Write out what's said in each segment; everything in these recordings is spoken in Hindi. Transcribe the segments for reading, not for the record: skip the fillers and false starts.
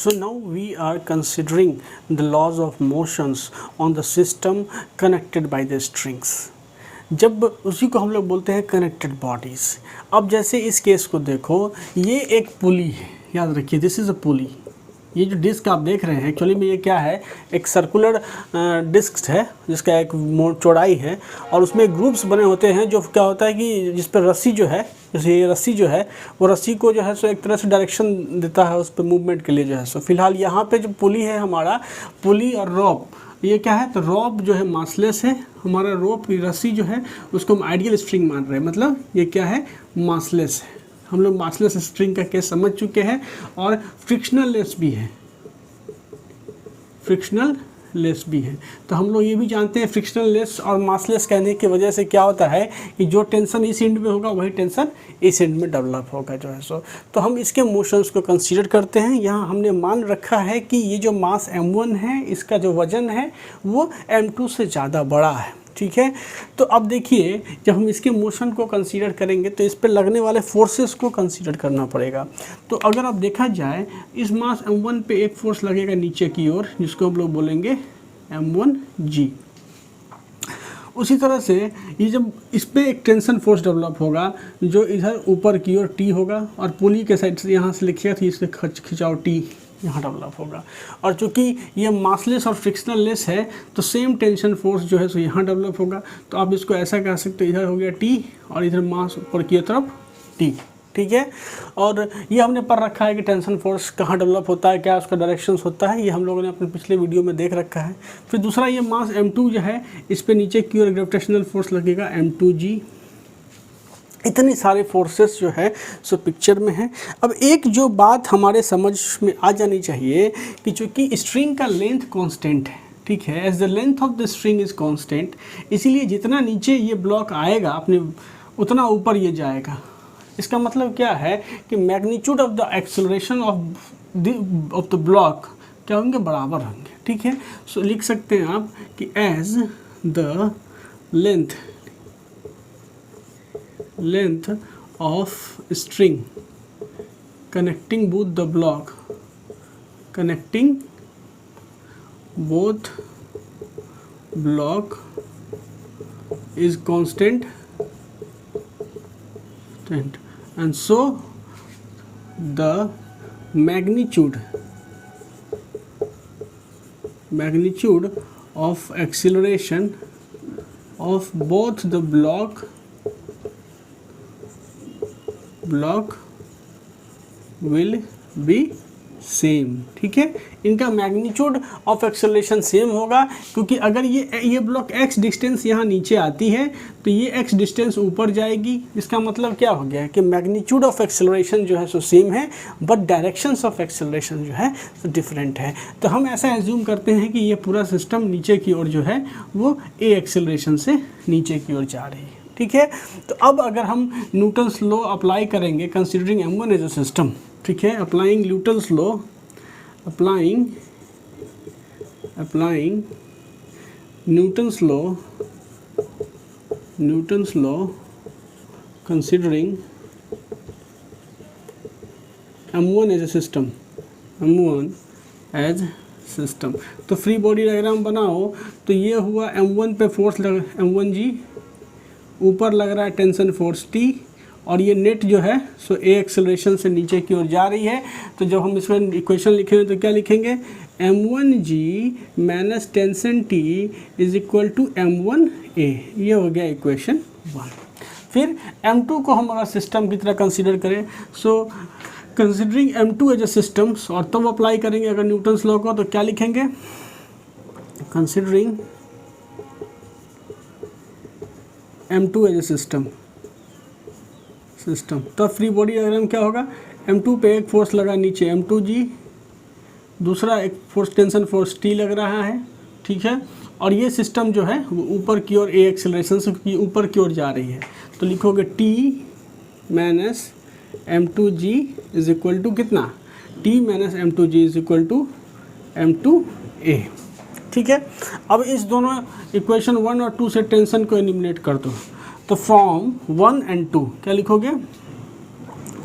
So now we are considering the laws of motions on the system connected by the strings. जब उसी को हम लोग बोलते हैं कनेक्टेड बॉडीज़। अब जैसे इस केस को देखो, ये एक पुली है, याद रखिए दिस इज़ अ पुली। ये जो डिस्क आप देख रहे हैं एक्चुअली में ये क्या है, एक सर्कुलर डिस्क है जिसका एक चौड़ाई है और उसमें ग्रुप्स बने होते हैं। जो क्या होता है कि जिस पर रस्सी जो है, जैसे ये रस्सी जो है वो रस्सी को जो है सो एक तरह से डायरेक्शन देता है उस पर मूवमेंट के लिए जो है सो। फिलहाल यहाँ पे जो पुली है हमारा, पुली और रोप, ये क्या है तो रोप जो है मासलेस है, हमारा रोप की रस्सी जो है उसको हम आइडियल स्ट्रिंग मान रहे हैं, मतलब ये क्या है मासलेस है। हम लोग मासलेस स्ट्रिंग का केस समझ चुके हैं और फ्रिक्शनल लेस भी है, फ्रिक्शनल लेस भी है। तो हम लोग ये भी जानते हैं फ्रिक्शनल लेस और मासलेस कहने की वजह से क्या होता है कि जो टेंशन इस एंड में होगा वही टेंशन इस एंड में डेवलप होगा जो है सो। तो हम इसके मोशंस को कंसीडर करते हैं। यहाँ हमने मान रखा है कि ये जो मास m1 है इसका जो वजन है वो m2 से ज़्यादा बड़ा है, ठीक है। तो अब देखिए जब हम इसके मोशन को कंसीडर करेंगे तो इस पर लगने वाले फोर्सेस को कंसीडर करना पड़ेगा। तो अगर अब देखा जाए इस मास m1 पे एक फोर्स लगेगा नीचे की ओर जिसको हम लोग बोलेंगे m1g। उसी तरह से ये जब इस पर एक टेंशन फोर्स डेवलप होगा जो इधर ऊपर की ओर T होगा और पुली के साइड से यहाँ से लिखिएगा तो इसके खिंचाव T यहाँ डेवलप होगा। और चूँकि ये मासलेस और फ्रिक्शनल लेस है तो सेम टेंशन फोर्स जो है सो यहाँ डेवलप होगा। तो आप इसको ऐसा कह सकते हो, इधर हो गया T और इधर मास ऊपर की तरफ T, ठीक है। और ये हमने पढ़ रखा है कि टेंशन फोर्स कहाँ डेवलप होता है, क्या उसका डायरेक्शंस होता है, ये हम लोगों ने अपने पिछले वीडियो में देख रखा है। फिर दूसरा ये मास m2 जो है इस पर नीचे की ओर ग्रेविटेशनल फोर्स लगेगा m2g। इतने सारे फोर्सेस जो है सो पिक्चर में है। अब एक जो बात हमारे समझ में आ जानी चाहिए कि चूँकि स्ट्रिंग का लेंथ कांस्टेंट है, ठीक है, as the length of the string is constant, इसीलिए जितना नीचे ये ब्लॉक आएगा अपने उतना ऊपर ये जाएगा। इसका मतलब क्या है कि magnitude of the acceleration of the block क्या होंगे, बराबर होंगे, ठीक है। सो लिख सकते हैं आप कि as the length of string connecting both block is constant and so the magnitude of acceleration of both the block will be same, ठीक है। इनका मैग्नीट्यूड ऑफ एक्सेलरेशन सेम होगा क्योंकि अगर ये ब्लॉक x डिस्टेंस यहाँ नीचे आती है तो ये x डिस्टेंस ऊपर जाएगी। इसका मतलब क्या हो गया कि मैग्नीट्यूड ऑफ एक्सेलरेशन जो है सो सेम है बट डायरेक्शंस ऑफ एक्सेलरेशन जो है तो डिफरेंट है। तो हम ऐसा एज्यूम करते हैं कि ये पूरा सिस्टम नीचे की ओर जो है वो a एक्सेलरेशन से नीचे की ओर जा रही है, ठीक है। तो अब अगर हम न्यूटन्स लॉ अप्लाई करेंगे considering m1 as a system, ठीक है, applying Newton's law, applying Newton's law considering m1 as a system, तो फ्री बॉडी डायग्राम बनाओ। तो ये हुआ m1 पे फोर्स लग m1g, ऊपर लग रहा है टेंशन फोर्स T और ये नेट जो है सो a एक्सेलरेशन से नीचे की ओर जा रही है। तो जब हम इसमें इक्वेशन लिखेंगे तो क्या लिखेंगे, m1g minus tension T is equal to m1a। ये हो गया इक्वेशन 1। फिर m2 को हम अगर सिस्टम की तरह कंसीडर करें, सो considering m2 as a system, और तब अप्लाई करेंगे अगर न्यूटन्स लॉ को तो क्या लिखेंगे, considering m2 as a system. तब फ्री बॉडी डायग्राम क्या होगा, m2 पे एक फोर्स लगा नीचे m2g, दूसरा एक फोर्स टेंशन फोर्स T लग रहा है, ठीक है। और ये सिस्टम जो है वो ऊपर की ओर a एक्सेलरेशन से ऊपर की ओर जा रही है। तो लिखोगे T minus m2g is equal to कितना, T minus m2g is equal to m2a, ठीक है। अब इस दोनों इक्वेशन 1 और 2 से टेंशन को एलिमिनेट कर दो। तो फ्रॉम 1 and 2 क्या लिखोगे,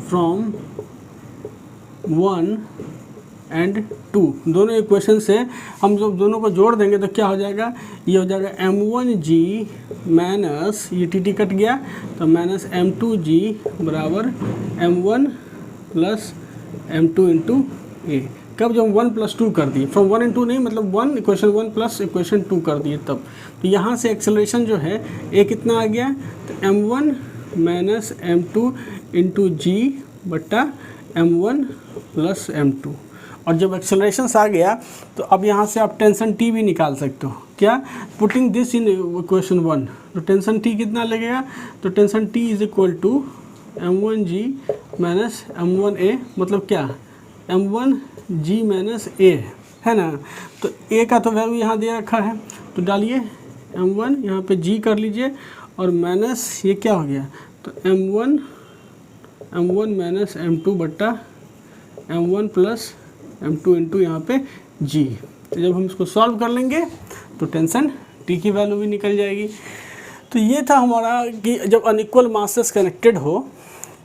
फ्रॉम 1 एंड 2 दोनों इक्वेशन से हम जब दोनों को जोड़ देंगे तो क्या हो जाएगा, ये हो जाएगा m1g माइनस ये टी कट गया तो माइनस m2g बराबर m1 प्लस m2 इंटू ए। कब जब 1 + 2 कर दिए, फ्रॉम 1 and 2 नहीं, मतलब 1 इक्वेशन 1 प्लस इक्वेशन 2 कर दिए तब, तो यहाँ से एक्सेलरेशन जो है ए कितना आ गया, तो m1 minus m2 into g बट्टा m1 प्लस m2। और जब एक्सेलरेशन आ गया तो अब यहाँ से आप टेंशन टी भी निकाल सकते हो, क्या, पुटिंग दिस इन इक्वेशन 1, तो टेंशन टी कितना लगेगा, तो tension T is equal to m1g minus m1a, मतलब क्या, m1g माइनस a है ना। तो a का तो वैल्यू यहाँ दे रखा है तो डालिए m1 यहाँ पे g कर लीजिए और माइनस ये क्या हो गया, तो m1 माइनस m2 बट्टा m1 प्लस m2 इंटू यहाँ पे g। तो जब हम इसको सॉल्व कर लेंगे तो टेंशन t की वैल्यू भी निकल जाएगी। तो ये था हमारा कि जब अनइक्वल मासेस कनेक्टेड हो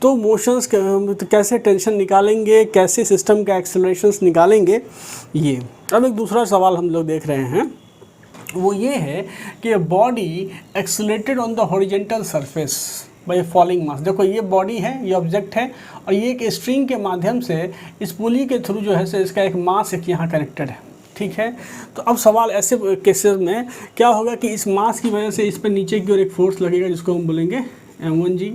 तो मोशंस तो कैसे टेंशन निकालेंगे, कैसे सिस्टम का एक्सेलरेशंस निकालेंगे। ये अब एक दूसरा सवाल हम लोग देख रहे हैं, वो ये है कि body accelerated on the horizontal surface by falling mass. देखो ये बॉडी है, ये ऑब्जेक्ट है और ये एक स्ट्रिंग के माध्यम से इस पुली के थ्रू जो है से इसका एक मास एक यहाँ कनेक्टेड है, ठीक है। तो अब सवाल ऐसे केसेस में क्या होगा कि इस मास की वजह से इस पर नीचे की ओर एक फोर्स लगेगा जिसको हम बोलेंगे m1g,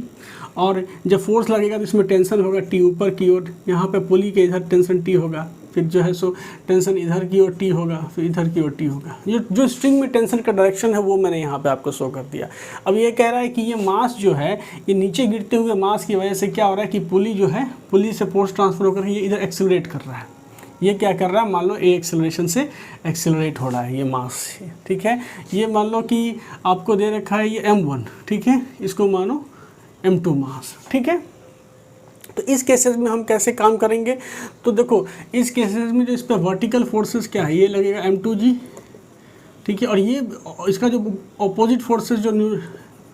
और जब फोर्स लगेगा तो इसमें टेंशन होगा टी ऊपर की ओर, यहाँ पे पुली के इधर टेंशन टी होगा, फिर जो है सो टेंशन इधर की ओर टी होगा, फिर इधर की ओर टी होगा। जो स्ट्रिंग में टेंशन का डायरेक्शन है वो मैंने यहाँ पे आपको शो कर दिया। अब ये कह रहा है कि ये मास जो है ये नीचे गिरते हुए मास की वजह से क्या हो रहा है कि पुली जो है, पुली से फोर्स ट्रांसफर होकर ये इधर एक्सेलरेट कर रहा है। ये क्या कर रहा है, मान लो ए एक्सेलरेशन से एक्सेलरेट हो रहा है ये मास, ठीक है। ये मान लो कि आपको दे रखा है ये m1, ठीक है, इसको मानो m2 मास, ठीक है। तो इस केसेस में हम कैसे काम करेंगे, तो देखो इस केसेस में जो इस पर वर्टिकल फोर्सेस क्या है, ये लगेगा m2g, ठीक है, और ये इसका जो अपोजिट फोर्सेस जो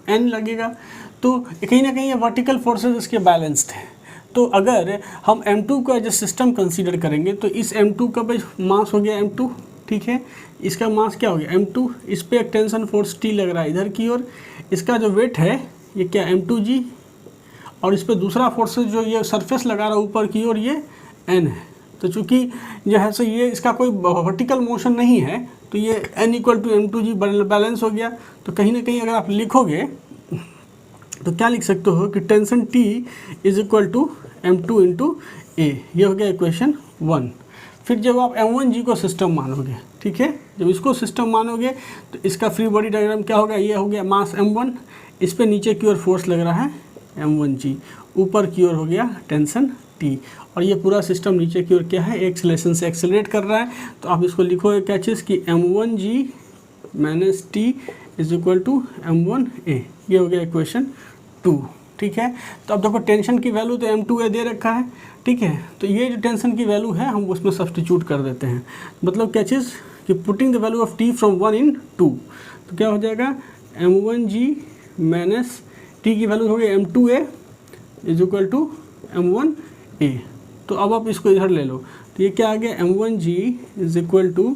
n लगेगा, तो कहीं ना कहीं ये वर्टिकल फोर्सेस इसके बैलेंस्ड हैं। तो अगर हम m2 को एज ए सिस्टम कंसीडर करेंगे तो इस m2 का मास हो गया m2, ठीक है, इसका मास क्या हो गया m2, इस पर एक टेंशन फोर्स t लग रहा है इधर की ओर, इसका जो वेट है ये क्या m2g, और इस पर दूसरा फोर्सेस जो ये सरफेस लगा रहा है ऊपर की ओर ये n है। तो चूँकि जो है सो ये इसका कोई वर्टिकल मोशन नहीं है तो ये n equal to m2g balance हो गया। तो कहीं ना कहीं अगर आप लिखोगे तो क्या लिख सकते हो कि tension T is equal to m2 into a, ये हो गया इक्वेशन 1। फिर जब आप m1g को सिस्टम मानोगे, ठीक है, जब इसको सिस्टम मानोगे तो इसका फ्री बॉडी डायग्राम क्या होगा, ये हो गया मास m1, इस पे नीचे की ओर फोर्स लग रहा है m1g, ऊपर की ओर हो गया टेंशन T, और ये पूरा सिस्टम नीचे की ओर क्या है, एक्सेलरेशन से एक्सेलरेट कर रहा है। तो आप इसको लिखोगे क्या चीज़ कि m1g minus T is equal to m1a, ये हो गया इक्वेशन 2, ठीक है। तो अब देखो टेंशन की वैल्यू तो m2a दे रखा है, ठीक है, तो ये जो टेंशन की वैल्यू है हम उसमें सब्स्टिट्यूट कर देते हैं। मतलब क्या चीज़ कि putting the value of T from 1 in 2, तो क्या हो जाएगा m1g माइनस T की वैल्यू हो गई m2a is equal to m1a। तो अब आप इसको इधर ले लो तो ये क्या आ गया m1g is equal to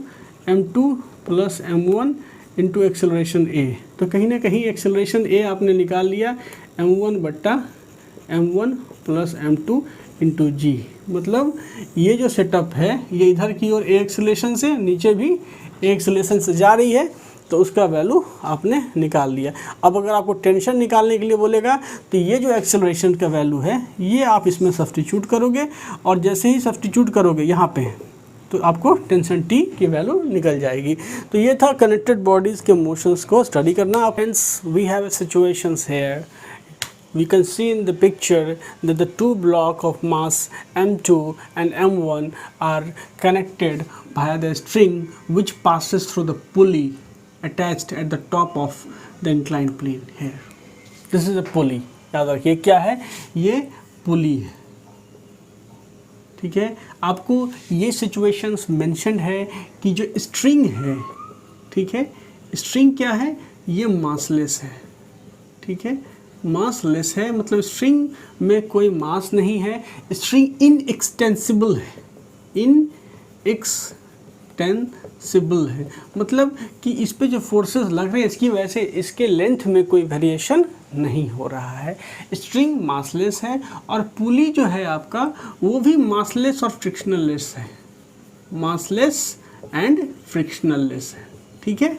m2 plus m1 into acceleration a। तो कहीं ना कहीं एक्सेलरेशन a आपने निकाल लिया m1 बट्टा m1 plus m2 into g। मतलब ये जो सेटअप है ये इधर की ओर a एक्सेलरेशन से, नीचे भी a एक्सेलरेशन से जा रही है, तो उसका वैल्यू आपने निकाल लिया। अब अगर आपको टेंशन निकालने के लिए बोलेगा तो ये जो एक्सेलरेशन का वैल्यू है ये आप इसमें सब्स्टिट्यूट करोगे, और जैसे ही सब्स्टिट्यूट करोगे यहाँ पे तो आपको टेंशन T की वैल्यू निकल जाएगी। तो ये था कनेक्टेड बॉडीज़ के मोशंस को स्टडी करना। Friends, we have situations here. We can see in the picture that the two blocks of mass m2 and m1 are connected via the string which passes through the pulley attached at the top of the inclined plane here. This is a pulley. याद रखिए क्या है, ये पुली है, ठीक है। आपको ये सिचुएशंस मेंशन्ड है कि जो स्ट्रिंग है, ठीक है, स्ट्रिंग क्या है, ये मासलेस है, ठीक है, मासलेस है, मतलब स्ट्रिंग में कोई मास नहीं है, स्ट्रिंग इनएक्सटेंसिबल है, एक्सटेंसिबल है, मतलब कि इस पे जो फोर्सेस लग रहे हैं इसकी वजह से इसके लेंथ में कोई वेरिएशन नहीं हो रहा है। स्ट्रिंग मासलेस है और पुली जो है आपका वो भी मासलेस और फ्रिक्शनल लेस है, मासलेस एंड फ्रिक्शनल लेस है। ठीक है,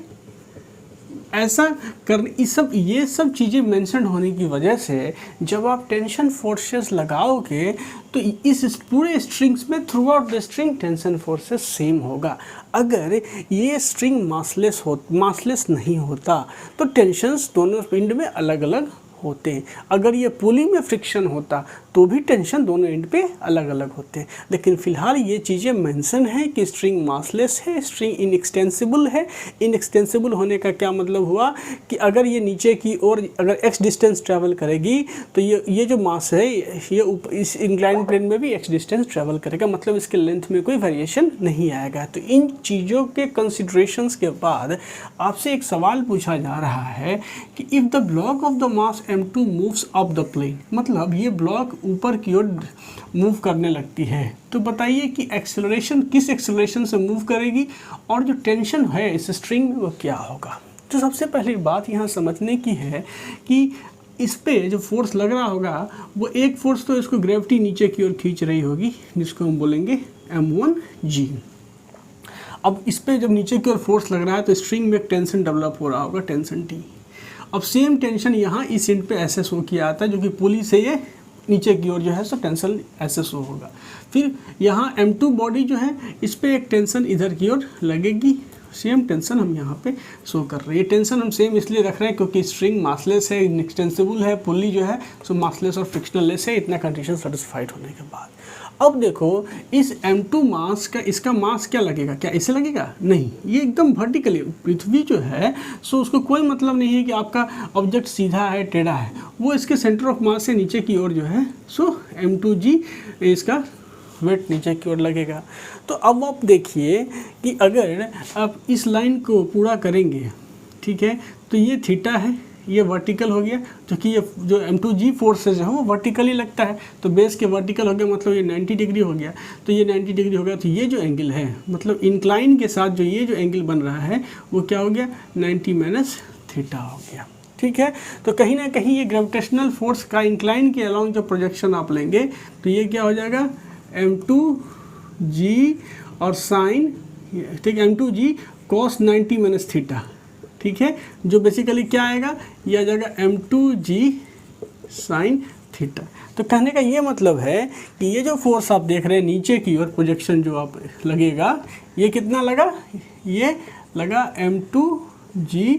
ऐसा कर ये सब चीज़ें मेंशन होने की वजह से जब आप टेंशन फोर्सेस लगाओगे तो इस पूरे स्ट्रिंग्स में through out the string tension forces same होगा। अगर ये स्ट्रिंग मासलेस नहीं होता तो टेंशन्स दोनों एंड में अलग अलग होते हैं। अगर ये पुली में फ्रिक्शन होता तो भी टेंशन दोनों एंड पे अलग अलग होते हैं। लेकिन फ़िलहाल ये चीज़ें मेंशन है कि स्ट्रिंग मासलेस है, स्ट्रिंग इनएक्सटेंसिबल है। इनएक्सटेंसिबल होने का क्या मतलब हुआ कि अगर ये नीचे की ओर अगर एक्स डिस्टेंस ट्रैवल करेगी तो ये जो मास है ये इस इंक्लाइंड प्लेन में भी एक्स डिस्टेंस ट्रैवल करेगा, मतलब इसके लेंथ में कोई वेरिएशन नहीं आएगा। तो इन चीज़ों के कंसिडरेशंस के बाद आपसे एक सवाल पूछा जा रहा है कि if the block of the mass m2 moves up the plane, मतलब ये ब्लॉक ऊपर की ओर मूव करने लगती है, तो बताइए कि एक्सेलरेशन किस एक्सेलरेशन से मूव करेगी और जो टेंशन है इस स्ट्रिंग में वो क्या होगा। तो सबसे पहली बात यहाँ समझने की है कि इस पे जो फोर्स लग रहा होगा वो एक फोर्स तो इसको ग्रेविटी नीचे की ओर खींच रही होगी जिसको हम बोलेंगे m1g। अब इस पे जब नीचे की ओर फोर्स लग रहा है तो स्ट्रिंग में एक टेंशन डेवलप हो रहा होगा, टेंशन T। अब सेम टेंशन यहाँ इस एंड पे ऐसे शो किया आता है जो कि पुली से ये नीचे की ओर जो है सो टेंशन ऐसे शो होगा। फिर यहाँ m2 बॉडी जो है इस पे एक टेंशन इधर की ओर लगेगी, सेम टेंशन हम यहाँ पे शो कर रहे हैं। ये टेंशन हम सेम इसलिए रख रहे हैं क्योंकि स्ट्रिंग मासलेस है, इनएक्सटेंसिबल है, पुली जो है सो मासलेस और फ्रिक्शनल लेस है। इतना कंडीशन सेटिस्फाइड होने के बाद अब देखो इस m2 मास का इसका मास क्या लगेगा, क्या इसे लगेगा? नहीं, ये एकदम वर्टिकली पृथ्वी जो है सो उसको कोई मतलब नहीं है कि आपका ऑब्जेक्ट सीधा है टेढ़ा है, वो इसके सेंटर ऑफ मास से नीचे की ओर जो है सो m2g इसका वेट नीचे की ओर लगेगा। तो अब आप देखिए कि अगर आप इस लाइन को पूरा करेंगे, ठीक है, तो ये थीटा है, ये वर्टिकल हो गया क्योंकि ये जो m2g फोर्सेज है वो वर्टिकली लगता है, तो बेस के वर्टिकल हो गया मतलब ये 90 डिग्री हो गया। तो ये 90 डिग्री हो गया तो ये जो एंगल है मतलब इंक्लाइन के साथ जो ये जो एंगल बन रहा है वो क्या हो गया 90 माइनस थीटा हो गया। ठीक है, तो कहीं ना कहीं ये ग्रेविटेशनल फोर्स का इंक्लाइन के अलॉन्ग जो प्रोजेक्शन आप लेंगे तो ये क्या हो जाएगा m2g और साइन, ठीक, m2g cos 90 माइनस थीटा। ठीक है, जो बेसिकली क्या आएगा, ये आ जाएगा m2g साइन थीटा। तो कहने का ये मतलब है कि ये जो फोर्स आप देख रहे हैं नीचे की ओर प्रोजेक्शन जो आप लगेगा ये कितना लगा, ये लगा m2g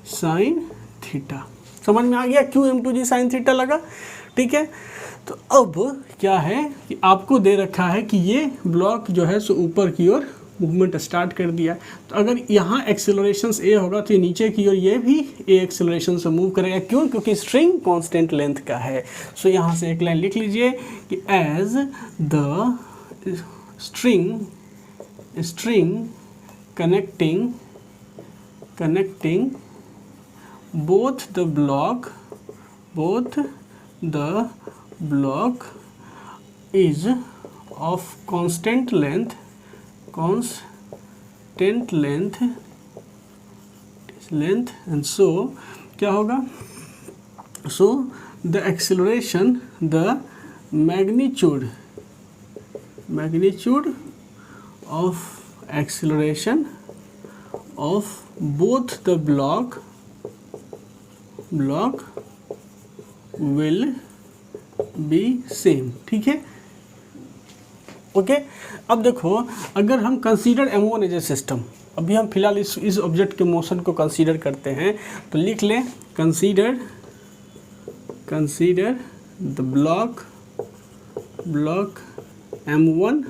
साइन थीटा। समझ में आ गया क्यों m2g साइन थीटा लगा? ठीक है, तो अब क्या है कि आपको दे रखा है कि ये ब्लॉक जो है सो ऊपर की ओर मूवमेंट स्टार्ट कर दिया। तो अगर यहाँ एक्सेलरेशन a होगा तो ये नीचे की ओर ये भी a एक्सेलरेशन से मूव करेगा। क्यों? क्योंकि स्ट्रिंग कांस्टेंट लेंथ का है। सो यहाँ से एक लाइन लिख लीजिए कि as the string connecting both the block is of constant length and so क्या होगा, so the acceleration, the magnitude of acceleration of both the block will be same। ठीक है, ओके। अब देखो अगर हम consider m1 as a system, अभी हम फिलहाल इस ऑब्जेक्ट के मोशन को कंसीडर करते हैं तो लिख लें consider the block m1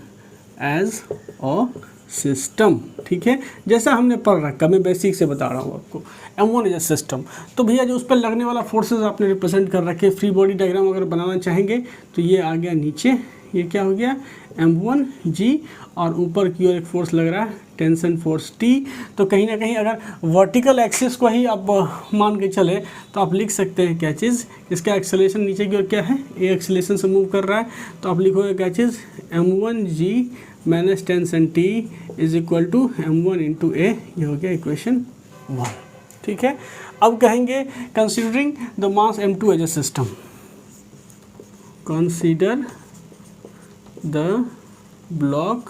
as a system. ठीक है, जैसा हमने पढ़ रखा, मैं बेसिक से बता रहा हूँ आपको, m1 एज ए सिस्टम। तो भैया जो उस पर लगने वाला फोर्सेस आपने रिप्रेजेंट कर रखे, फ्री बॉडी डायग्राम अगर बनाना चाहेंगे तो ये आ गया नीचे, ये क्या हो गया m1g और ऊपर की ओर एक फोर्स लग रहा है टेंशन फोर्स T। तो कहीं ना कहीं अगर वर्टिकल एक्सिस को ही आप मान के चले तो आप लिख सकते हैं क्या चीज़, इसका एक्सेलरेशन नीचे की ओर क्या है, a एक्सेलरेशन से मूव कर रहा है, तो आप लिखोगे क्या चीज़ m1g minus tension T is equal to m1 into a, ये हो गया इक्वेशन 1। ठीक है, अब कहेंगे considering the mass m2 as a system, consider the block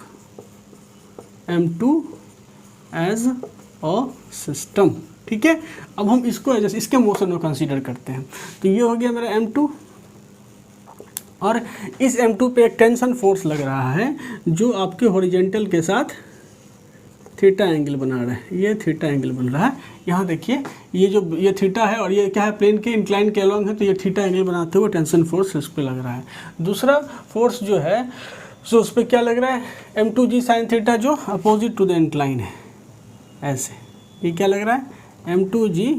m2 as a system. ठीक है, अब हम इसको एज इसके मोशन में कंसीडर करते हैं। तो ये हो गया मेरा m2, और इस m2 पे एक टेंशन फोर्स लग रहा है जो आपके हॉरिजेंटल के साथ थीटा एंगल बना रहा है। ये थीटा एंगल बन रहा है। यहाँ देखिए ये थीटा है और ये क्या है, प्लेन के इंक्लाइन के अलॉन्ग है, तो ये थीटा एंगल बनाते हुए टेंशन फोर्स इस पे लग रहा है। दूसरा फोर्स जो है सो उस पर क्या लग रहा है, m2g साइन थीटा जो अपोजिट टू द इंक्लाइन है, ऐसे ये क्या लग रहा है m2g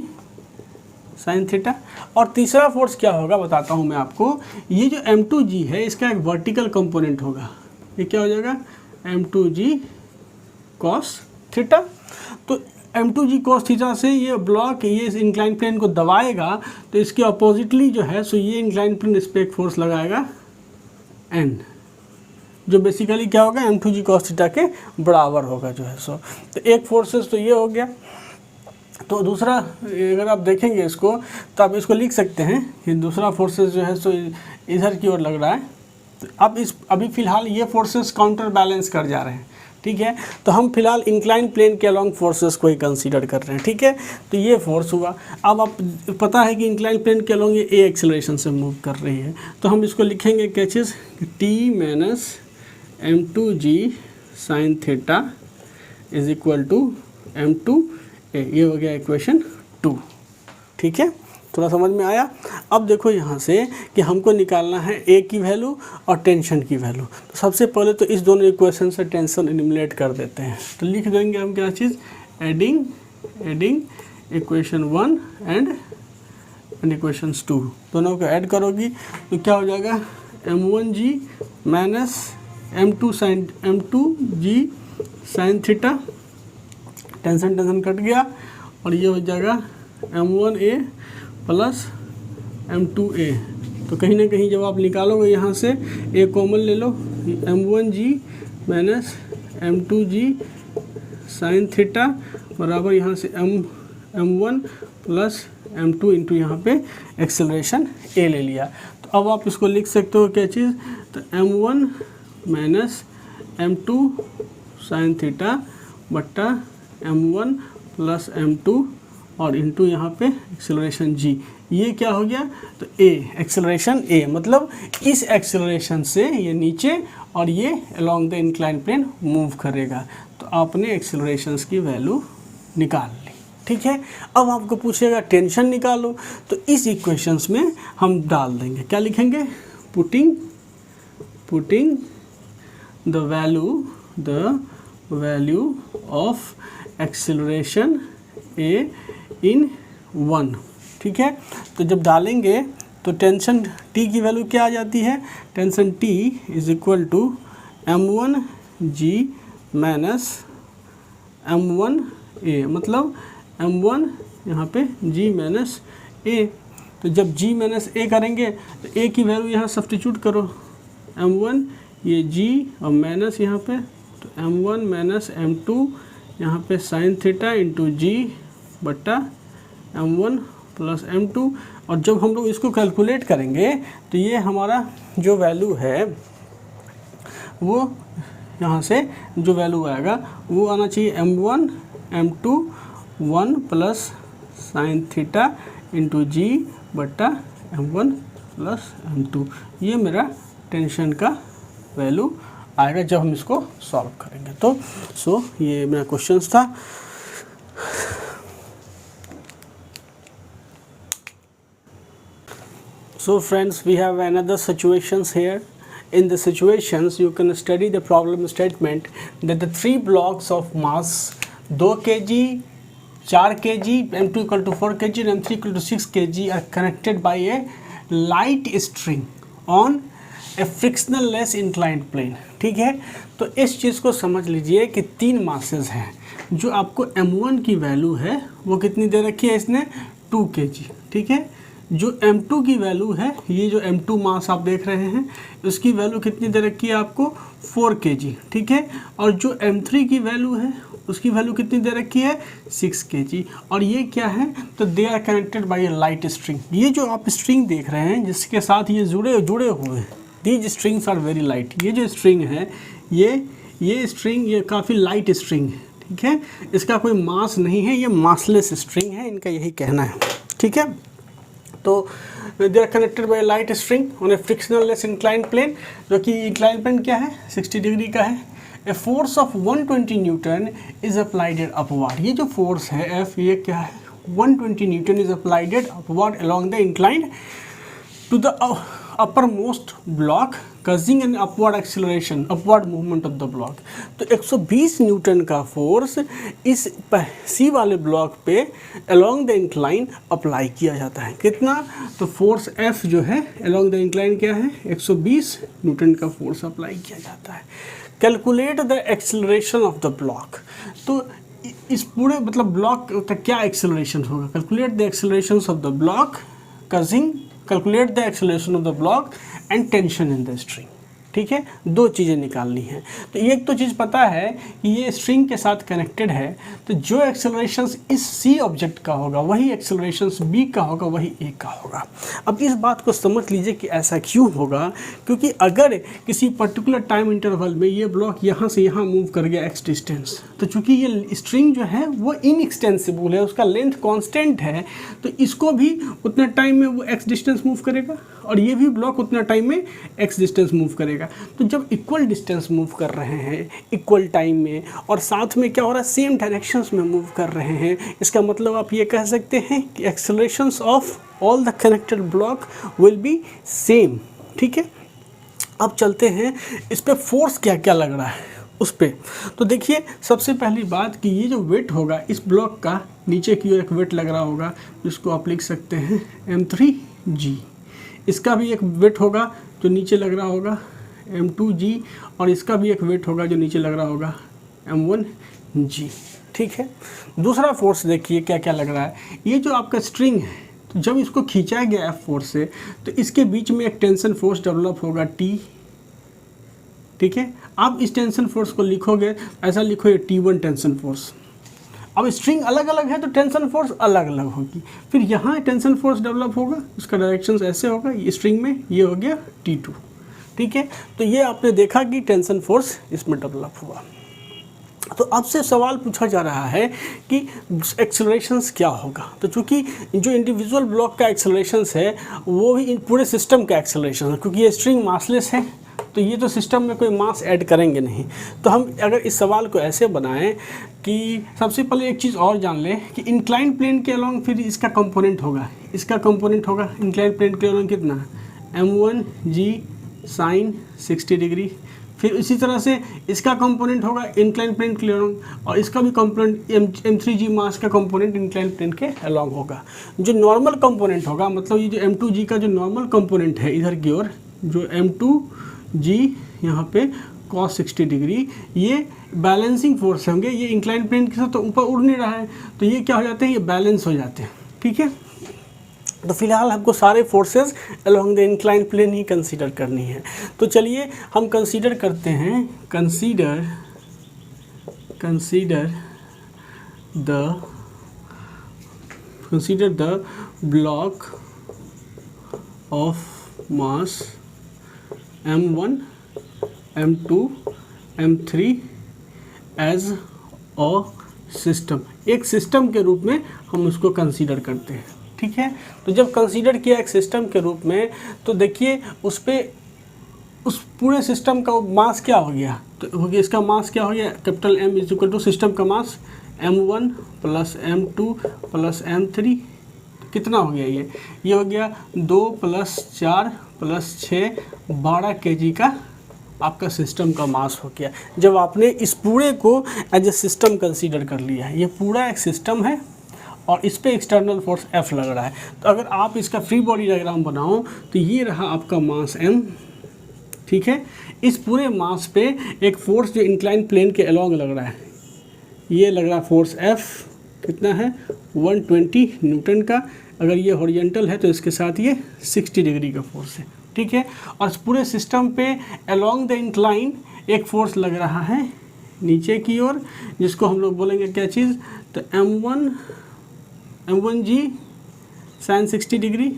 साइन थीटा। और तीसरा फोर्स क्या होगा बताता हूँ मैं आपको। ये जो m2g है इसका एक वर्टिकल कंपोनेंट होगा, ये क्या हो जाएगा m2g कॉस थीटा। तो m2g कॉस थीटा से ये ब्लॉक ये इस इंक्लाइन प्लेन को दबाएगा, तो इसके अपोजिटली जो है सो ये इंक्लाइन प्लेन इस पर एक फोर्स लगाएगा n, जो बेसिकली क्या होगा m2g कॉस थीटा के बराबर होगा जो है सो। तो एक फोर्सेस तो ये हो गया। तो दूसरा अगर आप देखेंगे इसको तो आप इसको लिख सकते हैं कि दूसरा फोर्सेस जो है सो इधर की ओर लग रहा है। तो अब अभी फ़िलहाल ये फोर्सेस काउंटर बैलेंस कर जा रहे हैं। ठीक है, तो हम फिलहाल इंक्लाइन प्लेन के अलॉन्ग फोर्सेस को ही कंसीडर कर रहे हैं। ठीक है, तो ये फोर्स हुआ। अब आप पता है कि इंक्लाइन प्लेन के अलॉन्ग ये ए एक्सेलरेशन से मूव कर रही है, तो हम इसको लिखेंगे क्या चीज़, T minus m2g sine theta is equal to m2 a, ये हो गया इक्वेशन 2। ठीक है, थोड़ा समझ में आया। अब देखो यहाँ से कि हमको निकालना है ए की वैल्यू और टेंशन की वैल्यू। तो सबसे पहले तो इस दोनों इक्वेशन से टेंशन एलिमिनेट कर देते हैं। तो लिख देंगे हम क्या चीज़, एडिंग इक्वेशन 1 एंड इक्वेशंस 2, दोनों को ऐड करोगी तो क्या हो जाएगा m1g minus m2g sine theta, tension cut गया, और ये हो जाएगा m1a प्लस m2a। तो कहीं ना कहीं जब आप निकालोगे यहाँ से a कॉमन ले लो, m1g minus m2g sine theta बराबर यहाँ से m1 प्लस m2 इंटू यहाँ पे एक्सेलरेशन a ले लिया। तो अब आप इसको लिख सकते हो क्या चीज़, तो m1 minus m2 sine theta बट्टा m1 प्लस m2 और इंटू यहाँ पे एक्सेलरेशन g। ये क्या हो गया, तो a एक्सेलरेशन a, मतलब इस एक्सेलरेशन से ये नीचे और ये along the incline plane move करेगा। तो आपने एक्सेलरेशंस की वैल्यू निकाल ली। ठीक है, अब आपको पूछेगा टेंशन निकालो, तो इस इक्वेशंस में हम डाल देंगे, क्या लिखेंगे, putting the value of acceleration a इन 1। ठीक है, तो जब डालेंगे तो टेंशन t की वैल्यू क्या आ जाती है, tension t is equal to m1g minus m1a, मतलब m1 यहाँ पे g माइनस a। तो जब g माइनस a करेंगे तो a की वैल्यू यहाँ सब्स्टिट्यूट करो, m1 ये g और माइनस यहाँ पे, तो m1 माइनस m2 यहाँ पे साइन थीटा इंटू जी बट्टा m1 प्लस m2। और जब हम लोग इसको कैलकुलेट करेंगे तो ये हमारा जो वैल्यू है वो यहाँ से जो वैल्यू आएगा वो आना चाहिए m1 m2 1 plus sine theta into g बट्टा m1 प्लस m2। ये मेरा टेंशन का वैल्यू आएगा जब हम इसको सॉल्व करेंगे। तो ये मेरा क्वेश्चंस था। So friends, we have another situations here. In the situations, you can study the problem statement that the three blocks of mass 2 kg, 4 kg, m2 equal to 4 kg and m3 equal to 6 kg are connected by a light string on a frictionless inclined plane। ठीक है, तो इस चीज़ को समझ लीजिए कि 3 मासेस हैं, जो आपको m1 की वैल्यू है वो कितनी दे रखी है इसने 2 kg। ठीक है, जो m2 की वैल्यू है, ये जो m2 मास आप देख रहे हैं, उसकी वैल्यू कितनी दे रखी है आपको 4 kg, ठीक है। और जो m3 की वैल्यू है उसकी वैल्यू कितनी दे रखी है 6 kg। और ये क्या है, तो they are connected by a light string. ये जो आप स्ट्रिंग देख रहे हैं जिसके साथ ये जुड़े हुए हैं, these strings are very light. ये जो स्ट्रिंग है ये स्ट्रिंग ये काफ़ी लाइट स्ट्रिंग है, ठीक है। इसका कोई मास नहीं है, ये मासलेस स्ट्रिंग है, इनका यही कहना है, ठीक है। तो they are connected by light string on a frictionless inclined plane, जो कि इंक्लाइंड प्लेन क्या है 60 डिग्री का है। A force of 120 newton is applied upward. ये जो फोर्स है एफ, ये क्या है 120 newton is applied upward along the inclined to the upper most block causing an upward acceleration, upward movement of the block। तो 120 न्यूटन का फोर्स इस सी वाले ब्लॉक पे along the incline अप्लाई किया जाता है। कितना, तो फोर्स F जो है along the incline क्या है 120 न्यूटन का फोर्स अप्लाई किया जाता है। Calculate the acceleration of the block. तो इस पूरे मतलब ब्लॉक का क्या एक्सेलरेशन होगा, calculate the acceleration of the block causing, calculate the acceleration of the block and tension in the string, ठीक है। दो चीज़ें निकालनी है। तो एक तो चीज़ पता है कि ये स्ट्रिंग के साथ कनेक्टेड है, तो जो एक्सेलरेशंस इस सी ऑब्जेक्ट का होगा वही एक्सेलरेशंस बी का होगा, वही ए का होगा। अब इस बात को समझ लीजिए कि ऐसा क्यों होगा, क्योंकि अगर किसी पर्टिकुलर टाइम इंटरवल में ये ब्लॉक यहाँ से यहाँ मूव कर गया एक्स डिस्टेंस, तो चूँकि ये स्ट्रिंग जो है वो इनएक्सटेंसिबल है, उसका लेंथ कॉन्स्टेंट है, तो इसको भी उतना टाइम में वो एक्स डिस्टेंस मूव करेगा और ये भी ब्लॉक उतना टाइम में एक्स डिस्टेंस मूव करेगा। तो जब इक्वल डिस्टेंस मूव कर रहे हैं इक्वल टाइम में और साथ में क्या हो रहा है सेम डायरेक्शंस में मूव कर रहे हैं, इसका मतलब आप ये कह सकते हैं कि accelerations of all the connected block will be same, ठीक है। अब चलते हैं इस पे फोर्स क्या क्या लग रहा है उस पे। तो देखिए सबसे पहली बात कि ये जो वेट होगा इस ब्लॉक का, नीचे की ओर एक वेट लग रहा होगा जिसको आप लिख सकते हैं m3g। इसका भी एक वेट होगा जो नीचे लग रहा होगा m2g, और इसका भी एक वेट होगा जो नीचे लग रहा होगा m1g, ठीक है। दूसरा फोर्स देखिए क्या क्या लग रहा है। ये जो आपका स्ट्रिंग है, तो जब इसको खींचा गया F फोर्स से, तो इसके बीच में एक टेंशन फोर्स डेवलप होगा T, ठीक है। आप इस टेंशन फोर्स को लिखोगे, ऐसा लिखोगे T1 टेंशन फोर्स। अब स्ट्रिंग अलग अलग है तो टेंशन फोर्स अलग अलग होगी। फिर यहाँ टेंशन फोर्स डेवलप होगा, उसका डायरेक्शन ऐसे होगा, ये स्ट्रिंग में ये हो गया T2, ठीक है। तो ये आपने देखा कि टेंशन फोर्स इसमें डेवलप हुआ। तो अब से सवाल पूछा जा रहा है कि एक्सेलरेशंस क्या होगा। तो चूँकि जो इंडिविजुअल ब्लॉक का एक्सेलरेशंस है वो भी इन पूरे सिस्टम का एक्सेलरेशन है, क्योंकि ये स्ट्रिंग मासलेस है तो ये तो सिस्टम में कोई मास ऐड करेंगे नहीं। तो हम अगर इस सवाल को ऐसे बनाएं कि सबसे पहले एक चीज़ और जान लें कि इंक्लाइंड प्लेन के अलोंग फिर इसका कंपोनेंट होगा, इंक्लाइंड प्लेन के अलोंग कितना m1g साइन 60 डिग्री। फिर इसी तरह से इसका कंपोनेंट होगा इंक्लाइंड प्लेन के अलोंग, और इसका भी कंपोनेंट m3g मास का कंपोनेंट इंक्लाइंड प्लेन के अलोंग होगा। जो नॉर्मल कंपोनेंट होगा, मतलब ये जो m2g का जो नॉर्मल कंपोनेंट है इधर की ओर, जो m2g यहाँ पे cos 60 डिग्री, ये बैलेंसिंग फोर्स होंगे। ये इंक्लाइंड प्लेन के साथ तो ऊपर उड़ नहीं रहा है, तो ये क्या हो जाते हैं, ये बैलेंस हो जाते हैं, ठीक है। तो फिलहाल हमको सारे forces along the inclined plane ही कंसीडर करनी है। तो चलिए हम कंसीडर करते हैं, consider the block of mass m1 m2 m3 as a system. एक सिस्टम के रूप में हम उसको कंसीडर करते हैं, ठीक है। तो जब कंसीडर किया एक सिस्टम के रूप में, तो देखिए उस पूरे सिस्टम का मास क्या हो गया, तो हो गया इसका मास क्या हो गया, capital M is equal to system का mass m1 plus m2 plus m3, कितना हो गया ये हो गया 2 + 4 + 6 12 kg का आपका सिस्टम का मास हो गया। जब आपने इस पूरे को एज ए सिस्टम कंसीडर कर लिया है, ये पूरा एक सिस्टम है और इस पे एक्सटर्नल फोर्स F लग रहा है। तो अगर आप इसका फ्री बॉडी डायग्राम बनाओ तो ये रहा आपका मास M, ठीक है। इस पूरे मास पे एक फोर्स जो इंक्लाइन प्लेन के अलोंग लग रहा है, ये लग रहा फोर्स F कितना है 120 न्यूटन का, अगर ये हॉरिजॉन्टल है तो इसके साथ ये 60 डिग्री का फोर्स है, ठीक है। और इस पूरे सिस्टम पे अलोंग द इंक्लाइन एक फोर्स लग रहा है नीचे की ओर, जिसको हम लोग बोलेंगे क्या चीज़, तो M1G साइन 60 डिग्री।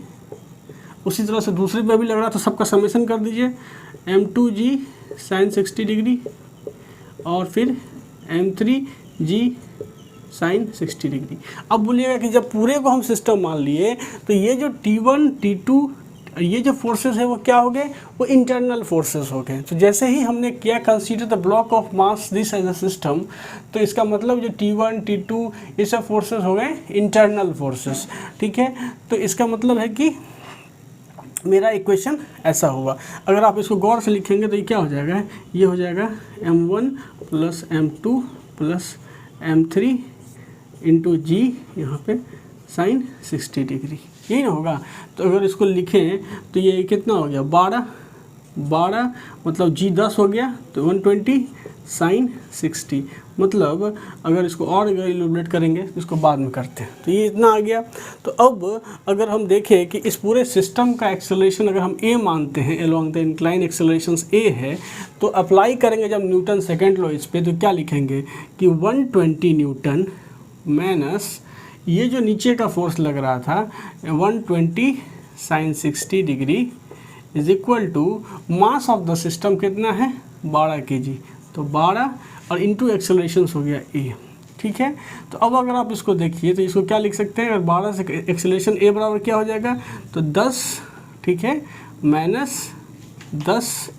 उसी तरह से दूसरे पे भी लग रहा, तो सबका समेशन कर दीजिए, M2G साइन 60 डिग्री और फिर M3G साइन 60 डिग्री। अब बोलिएगा कि जब पूरे को हम सिस्टम मान लिए तो ये जो T1 T2 ये जो फोर्सेस है वो क्या हो गए, वो इंटरनल फोर्सेस हो गए। तो जैसे ही हमने किया consider the block of mass this as a system, तो इसका मतलब जो T1 T2 ये सब फोर्सेस हो गए इंटरनल फोर्सेस, ठीक है। तो इसका मतलब है कि मेरा इक्वेशन ऐसा हुआ। अगर आप इसको गौर से लिखेंगे तो ये क्या हो जाएगा, ये हो जाएगा M1 plus M2 plus M3 into G यहाँ पे साइन 60 डिग्री, यही ना होगा। तो अगर इसको लिखें तो ये कितना हो गया, 12 मतलब G 10 हो गया, तो 120 साइन 60। मतलब अगर इसको और अगर इलुमिनेट करेंगे तो इसको बाद में करते हैं, तो ये इतना आ गया। तो अब अगर हम देखें कि इस पूरे सिस्टम का एक्सेलरेशन अगर हम A मानते हैं, along the incline acceleration A है, तो अप्लाई करेंगे जब न्यूटन सेकेंड लॉ इस पे, तो क्या लिखेंगे कि 120 न्यूटन माइनस ये जो नीचे का फोर्स लग रहा था 120 sine 60 degree is equal to mass of the system कितना है, 12 kg। तो 12 और इंटू एक्सेलरेशन हो गया A, ठीक है। तो अब अगर आप इसको देखिए तो इसको क्या लिख सकते हैं, अगर 12 से एक्सेलरेशन A बराबर क्या हो जाएगा, तो 10, ठीक है, माइनस 10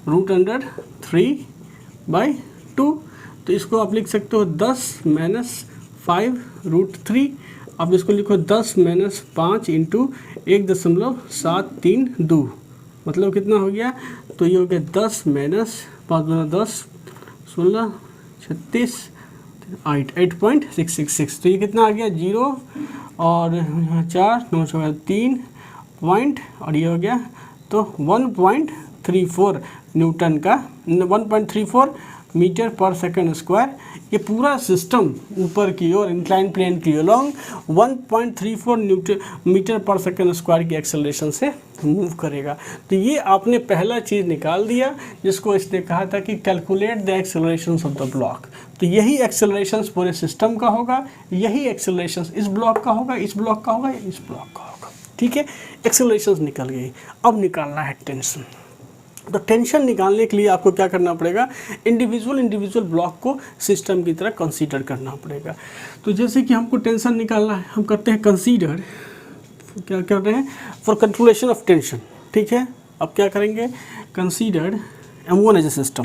√3/2। तो इसको आप लिख सकते हो 10 माइनस 5√3। अब इसको लिखो 10 माइनस 5 इंटू 1.732, मतलब कितना हो गया, तो ये हो गया 10 माइनस 5 10 16 36 8.666। तो ये कितना आ गया, 0 और 4 9 3 पॉइंट, और ये हो गया तो 1.34 न्यूटन का 1.34 मीटर पर सेकंड स्क्वायर। ये पूरा सिस्टम ऊपर की ओर इंक्लाइन प्लेन की अलोंग 1.34 मीटर पर सेकंड स्क्वायर की एक्सेलरेशन से मूव करेगा। तो ये आपने पहला चीज़ निकाल दिया, जिसको इसने कहा था कि calculate the accelerations of the block. तो यही एक्सेलरेशंस पूरे सिस्टम का होगा, यही एक्सेलरेशंस इस ब्लॉक का होगा, इस ब्लॉक का होगा, इस ब्लॉक का होगा, ठीक है। एक्सेलरेशंस निकल गई। अब निकालना है टेंशन। तो टेंशन निकालने के लिए आपको क्या करना पड़ेगा, इंडिविजुअल ब्लॉक को सिस्टम की तरह कंसीडर करना पड़ेगा। तो जैसे कि हमको टेंशन निकालना है, हम करते हैं कंसीडर, क्या कर रहे हैं, फॉर कैलकुलेशन ऑफ टेंशन, ठीक है। अब क्या करेंगे, consider M1 as a system,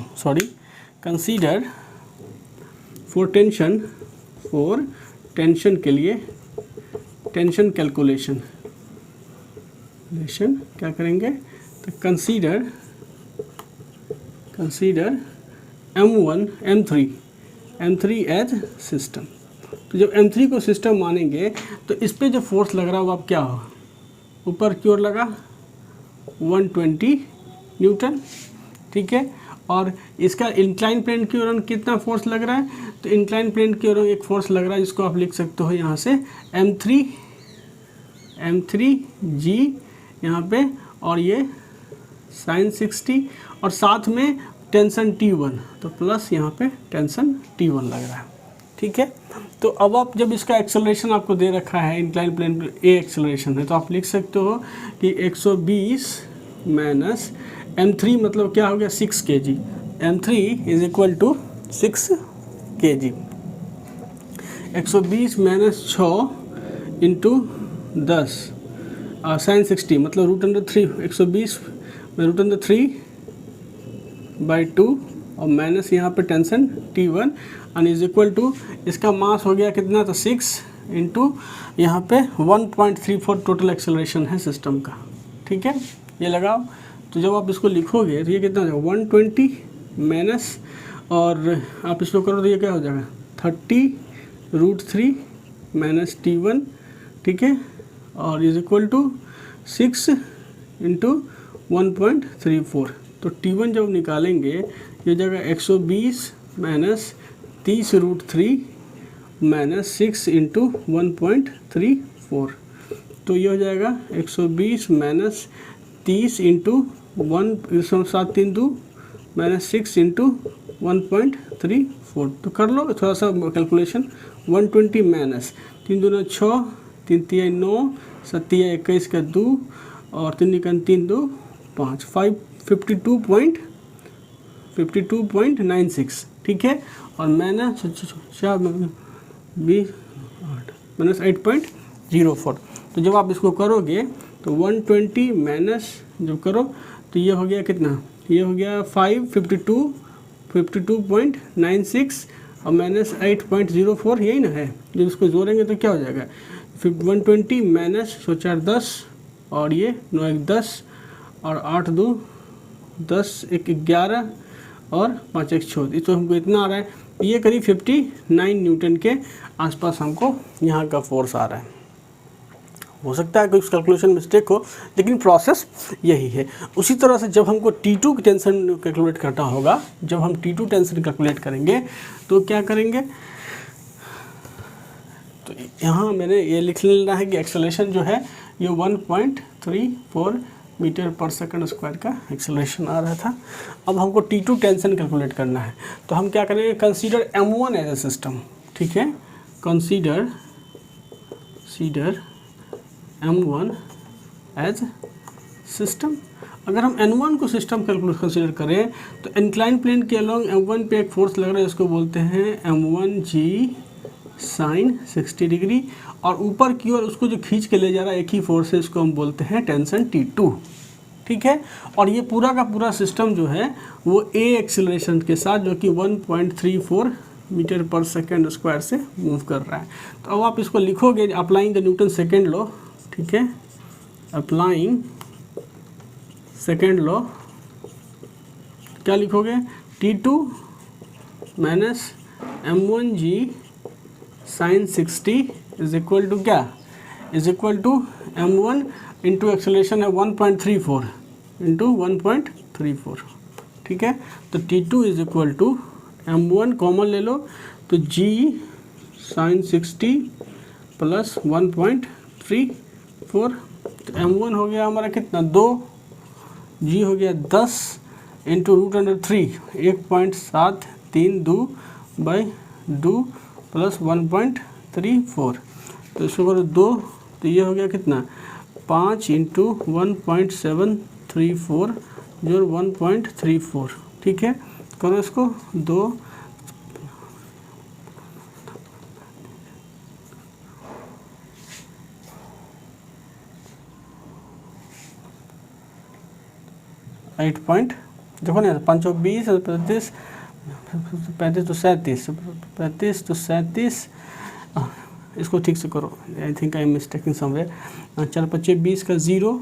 consider for tension के लिए टेंशन कैलकुलेशन क्या करेंगे, तो consider M1 M3 as system. तो जब M3 को सिस्टम मानेंगे तो इस पे जो फोर्स लग रहा है वो अब क्या हो, ऊपर की ओर लगा 120 न्यूटन, ठीक है। और इसका इंक्लाइन प्लेन की ओर कितना फोर्स लग रहा है, तो इंक्लाइन प्लेन की ओर एक फोर्स लग रहा है, जिसको आप लिख सकते हो यहाँ से M3G यहाँ पे, और ये साइन 60, और साथ में टेंशन T1, तो प्लस यहाँ पे टेंशन T1 लग रहा है, ठीक है। तो अब आप जब इसका एक्सेलरेशन आपको दे रखा है, इंक्लाइन प्लेन A एक्सेलरेशन है, तो आप लिख सकते हो कि 120 माइनस M3 मतलब क्या हो गया, 6 kg। M3 is equal to 6 kg। 120 minus 6 into 10 sine 60, मतलब √3, 120 में √3/2 और माइनस यहाँ पे टेंशन T1 और इज इक्वल टू, इसका मास हो गया कितना, तो 6 इंटू यहाँ पे 1.34 टोटल एक्सेलरेशन है सिस्टम का, ठीक है। ये लगाओ, तो जब आप इसको लिखोगे तो ये कितना हो जाएगा, 120 माइनस, और आप इसको करो तो ये क्या हो जाएगा, 30√3 माइनस T1, ठीक है, और इज इक्वल टू 6 इंटू 1.34। तो T1 जब निकालेंगे ये जगह 120 माइनस 30√3 माइनस 6 इंटू 1.34। तो ये हो जाएगा 120 माइनस 30 इंटू 7 3 2 माइनस 6 इंटू 1.34। तो कर लो थोड़ा सा कैलकुलेशन। 120 माइनस 3 दूना 6, 3 तिया 9, 7 तिया 21 का 2 और 3 निकल 3 2 5 52.96, ठीक है। और माइनस 8.04। तो जब आप इसको करोगे तो 120 माइनस जब करो तो ये हो गया कितना, ये हो गया 52.96 और माइनस 8.04, यही ना है। जब इसको जोड़ेंगे तो क्या हो जाएगा, 120 माइनस 4 10 और ये 9 1 10 और 8 2 10 1 11 और 5 1 14। तो हमको इतना आ रहा है, ये करीब 59 न्यूटन के आसपास हमको यहाँ का फोर्स आ रहा है। हो सकता है कोई कैलकुलेशन मिस्टेक हो, लेकिन प्रोसेस यही है। उसी तरह से जब हमको T2 की टेंशन कैलकुलेट करना होगा, जब हम T2 टेंशन कैलकुलेट करेंगे तो क्या करेंगे, तो यहाँ मैंने ये लिख लेना है कि एक्सेलरेशन जो है ये 1.34 मीटर पर सेकंड स्क्वायर का एक्सेलरेशन आ रहा था। अब हमको T2 टेंशन कैलकुलेट करना है, तो हम क्या करेंगे, consider M1 as a system, ठीक है। Consider M1 as system. अगर हम N1 को सिस्टम कंसीडर करें तो इंक्लाइन प्लेन के अलोंग M1 पे एक फोर्स लग रहा है, इसको बोलते हैं M1G साइन 60 डिग्री, और ऊपर की ओर उसको जो खींच के ले जा रहा है एक ही फोर्स है, इसको हम बोलते हैं टेंशन T2, ठीक है। और ये पूरा का पूरा सिस्टम जो है वो A एक्सेलरेशन के साथ जो कि 1.34 मीटर पर सेकेंड स्क्वायर से मूव कर रहा है। तो अब आप इसको लिखोगे applying the Newton second law, ठीक है। अप्लाइंग सेकेंड लॉ क्या लिखोगे, T2 minus M1G sine 60 is equal to क्या, is equal to M1 into acceleration है 1.34 इंटू 1.34, ठीक है। तो T2 is equal to M1 common ले लो तो G साइन 60 प्लस 1.34। तो M1 हो गया हमारा कितना 2, G हो गया 10 इंटू √3 1.732 बाई 2 प्लस 1.34। तो इसको करो 2, तो ये हो गया कितना 5 इंटू 1.734 जो 1.34, ठीक है। करो इसको 2 8 पॉइंट, देखो ना 5 और 20 और 35 35 तो 37 35 तो 37, इसको ठीक से करो, I think I am mistaking somewhere. 4 5 20 का 0,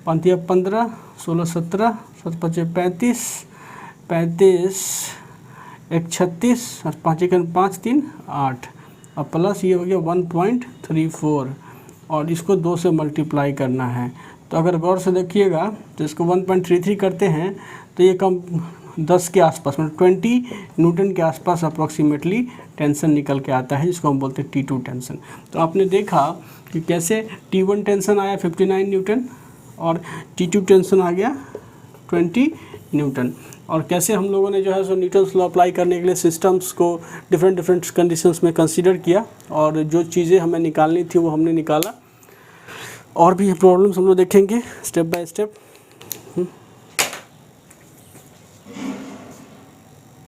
5 15 16 17 7 5 35 35 1 36 और 5 1 5 3 8 और प्लस ये हो गया 1.34 और इसको 2 से मल्टीप्लाई करना है। तो अगर गौर से देखिएगा तो इसको 1.33 करते हैं तो ये कम 10 के आसपास मतलब 20 न्यूटन के आसपास अप्रॉक्सीमेटली टेंशन निकल के आता है, जिसको हम बोलते हैं T2 टेंशन। तो आपने देखा कि कैसे T1 टेंशन आया 59 न्यूटन और T2 टेंशन आ गया 20 न्यूटन, और कैसे हम लोगों ने जो है सो न्यूटन्स लॉ अप्लाई करने के लिए सिस्टम्स को डिफरेंट कंडीशंस में कंसीडर किया और जो चीज़ें हमें निकालनी थी वो हमने निकाला। और भी प्रॉब्लम्स हम लोग देखेंगे स्टेप बाय स्टेप।